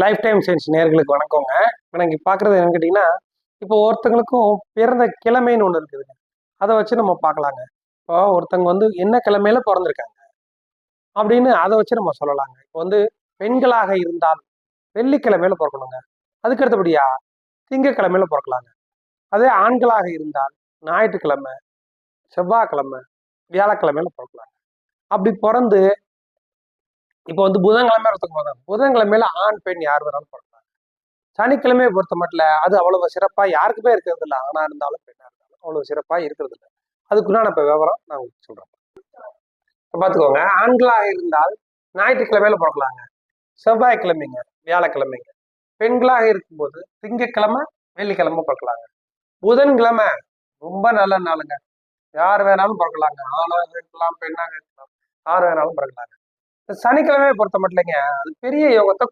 Life time science நேர்களுக்கு வணக்கங்க. இப்போ நீங்கள் பார்க்குறது என்னன்னு கேட்டிங்கன்னா, இப்போ ஒருத்தங்களுக்கும் பிறந்த கிழமைன்னு ஒன்று இருக்குதுங்க. அதை வச்சு நம்ம பார்க்கலாங்க. இப்போ ஒருத்தங்க வந்து என்ன கிழமையில பிறந்திருக்காங்க அப்படின்னு அதை வச்சு நம்ம சொல்லலாங்க. இப்போ வந்து பெண்களாக இருந்தால் வெள்ளிக்கிழமையில பிறக்கணுங்க. அதுக்கு அடுத்தபடியா திங்கக்கிழமையில பிறக்கலாங்க. அதே ஆண்களாக இருந்தால் ஞாயிற்றுக்கிழமை, செவ்வாய்க்கிழமை, வியாழக்கிழமையில பிறக்கலாங்க. அப்படி பிறந்து இப்போ வந்து புதன்கிழமை ஒருத்தங்க பிறந்தாங்க. புதன்கிழமையில ஆண் பெண் யார் வேணாலும் பிறக்கலாம். சனிக்கிழமையை பொறுத்த மட்டும் அது அவ்வளவு சிறப்பா யாருக்குமே இருக்கிறது இல்லை. ஆணா இருந்தாலும் பெண்ணா இருந்தாலும் அவ்வளவு சிறப்பா இருக்கிறது இல்லை. அதுக்குன்னா இப்ப விவரம் நான் உங்களுக்கு சொல்றேன். இப்ப பாத்துக்கோங்க, ஆண்களாக இருந்தால் ஞாயிற்றுக்கிழமையில பிறக்கலாங்க, செவ்வாய்க்கிழமைங்க, வியாழக்கிழமைங்க. பெண்களாக இருக்கும்போது திங்கட்கிழமை, வெள்ளிக்கிழமை பிறக்கலாங்க. புதன்கிழமை ரொம்ப நல்ல நாளுங்க. யார் வேணாலும் பிறக்கலாங்க. ஆணாக இருக்கலாம், பெண்ணாக இருக்கலாம், யார் வேணாலும் பிறக்கலாங்க. சனிக்கிழமையை பொறுத்த மட்டும் அது பெரிய யோகத்தை